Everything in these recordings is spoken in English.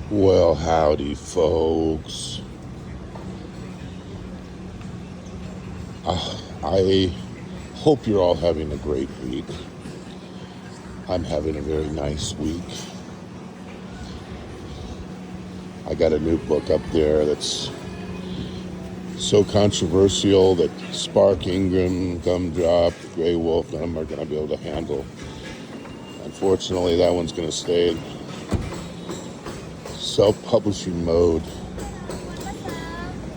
Well, howdy, folks. I hope you're all having a great week. I'm having a very nice week. I got a new book up there that's so controversial that Spark Ingram, Gumdrop, the Grey Wolf, none of them are going to be able to handle. Unfortunately, that one's going to stay in self-publishing mode.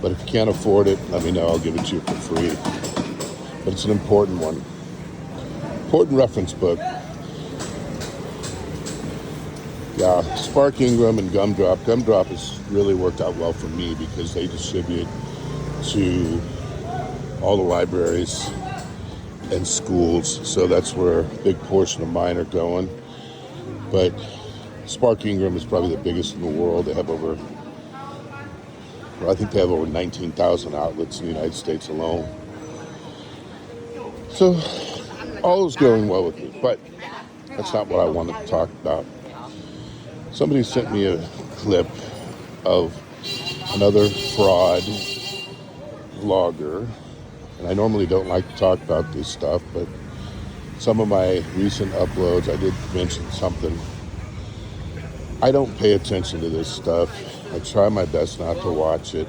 But if you can't afford it, let me know. I'll give it to you for free. But it's an important one. Important reference book. Yeah, Spark Ingram and Gumdrop. Gumdrop has really worked out well for me because they distribute to all the libraries and schools. So that's where a big portion of mine are going. But Spark Ingram is probably the biggest in the world. They have I think they have over 19,000 outlets in the United States alone. So all is going well with me, but that's not what I wanted to talk about. Somebody sent me a clip of another fraud vlogger, and I normally don't like to talk about this stuff, but some of my recent uploads, I did mention something. I don't pay attention to this stuff. I try my best not to watch it.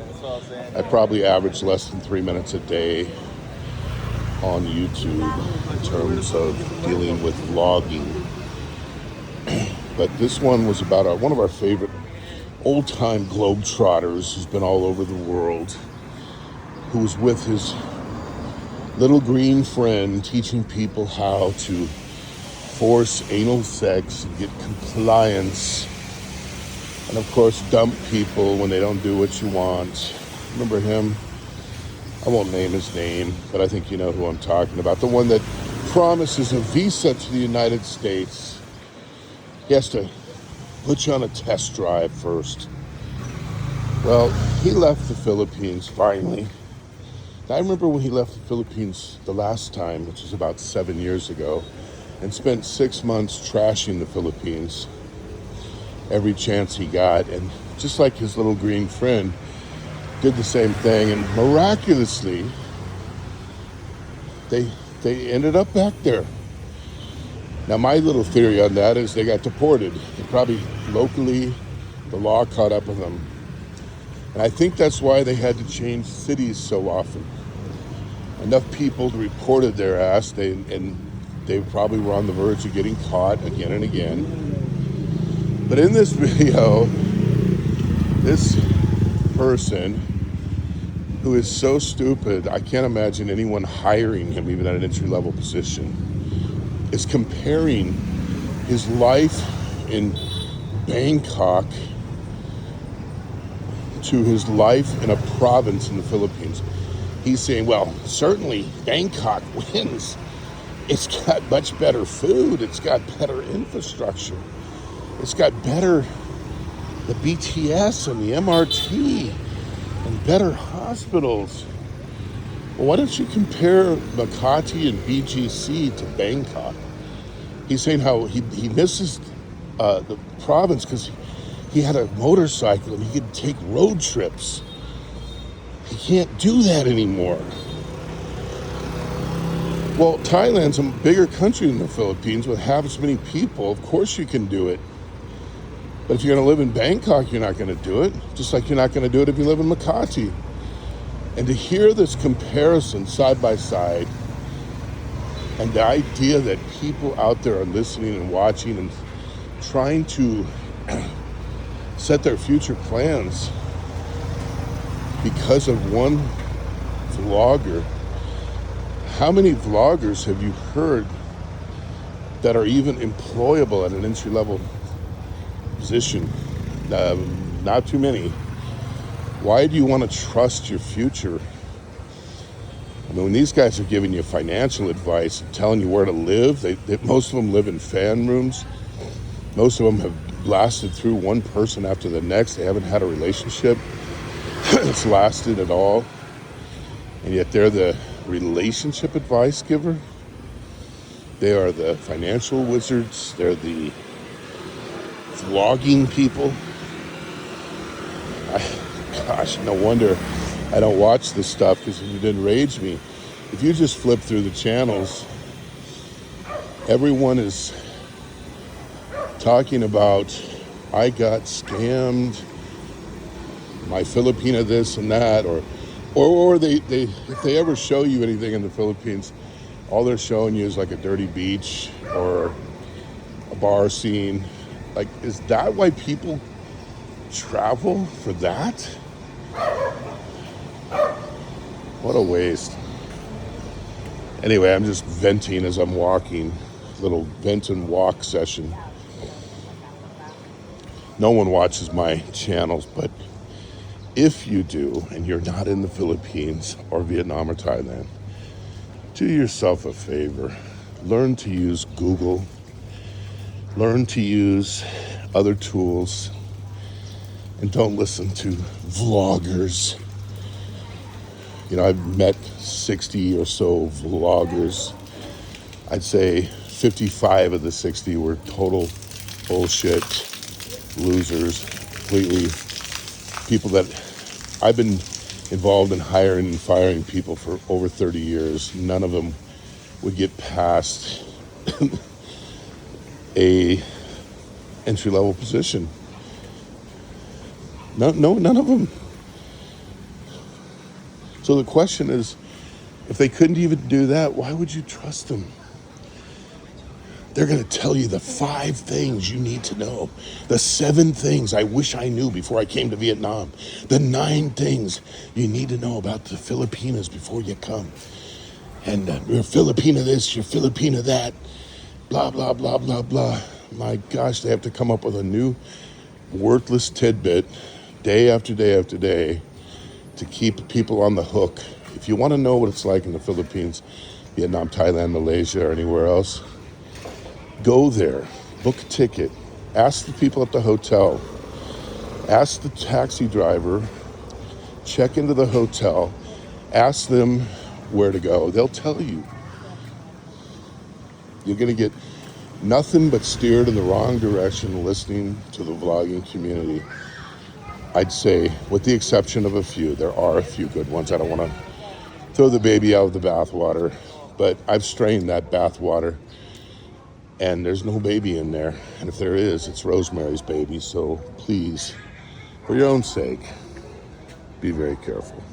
I probably average less than 3 minutes a day on YouTube in terms of dealing with vlogging. But this one was about one of our favorite old-time globetrotters who's been all over the world, who was with his little green friend teaching people how to force anal sex and get compliance, and of course dump people when they don't do what you want. Remember him? I won't name his name, but I think you know who I'm talking about. The one that promises a visa to the United States. He has to put you on a test drive first. Well, he left the Philippines finally. I remember when he left the Philippines the last time, which was about 7 years ago, and spent 6 months trashing the Philippines every chance he got. And just like his little green friend, did the same thing. And miraculously, they ended up back there. Now, my little theory on that is they got deported. And probably locally, the law caught up with them. And I think that's why they had to change cities so often. Enough people reported their ass, and they probably were on the verge of getting caught again and again. But in this video, this person who is so stupid, I can't imagine anyone hiring him even at an entry-level position, is comparing his life in Bangkok to his life in a province in the Philippines. He's saying, well, certainly Bangkok wins. It's got much better food. It's got better infrastructure. It's got the BTS and the MRT and better hospitals. Well, why don't you compare Makati and BGC to Bangkok? He's saying how he misses the province because he had a motorcycle and he could take road trips. He can't do that anymore. Well, Thailand's a bigger country than the Philippines with half as many people. Of course you can do it. But if you're going to live in Bangkok, you're not going to do it. Just like you're not going to do it if you live in Makati. And to hear this comparison side by side, and the idea that people out there are listening and watching and trying to set their future plans because of one vlogger. How many vloggers have you heard that are even employable at an entry-level position? Not too many. Why do you want to trust your future? I mean, when these guys are giving you financial advice and telling you where to live, most of them live in fan rooms. Most of them have blasted through one person after the next. They haven't had a relationship that's lasted at all. And yet they're the relationship advice giver. They are the financial wizards. They're the vlogging people. Gosh, no wonder I don't watch this stuff, because it would enrage me. If you just flip through the channels, everyone is talking about, I got scammed, my Filipina this and that, or they if they ever show you anything in the Philippines, all they're showing you is like a dirty beach or a bar scene. Like, is that why people travel for that? What a waste. Anyway, I'm just venting as I'm walking. Little vent and walk session. No one watches my channels, but if you do, and you're not in the Philippines or Vietnam or Thailand, do yourself a favor. Learn to use Google. Learn to use other tools. And don't listen to vloggers. You know, I've met 60 or so vloggers. I'd say 55 of the 60 were total bullshit, losers, completely people that I've been involved in hiring and firing people for over 30 years. None of them would get past a entry-level position. No, none of them. So the question is, if they couldn't even do that, why would you trust them? They're going to tell you the 5 things you need to know, the 7 things I wish I knew before I came to Vietnam, the 9 things you need to know about the Filipinas before you come. And you're Filipina this, you're Filipina that, blah, blah, blah, blah, blah. My gosh, they have to come up with a new worthless tidbit day after day after day to keep people on the hook. If you want to know what it's like in the Philippines, Vietnam, Thailand, Malaysia, or anywhere else, go there, book a ticket, ask the people at the hotel, ask the taxi driver, check into the hotel, ask them where to go. They'll tell you. You're going to get nothing but steered in the wrong direction listening to the vlogging community. I'd say, with the exception of a few, there are a few good ones. I don't want to throw the baby out with the bathwater, but I've strained that bathwater, and there's no baby in there. And if there is, it's Rosemary's baby. So please, for your own sake, be very careful.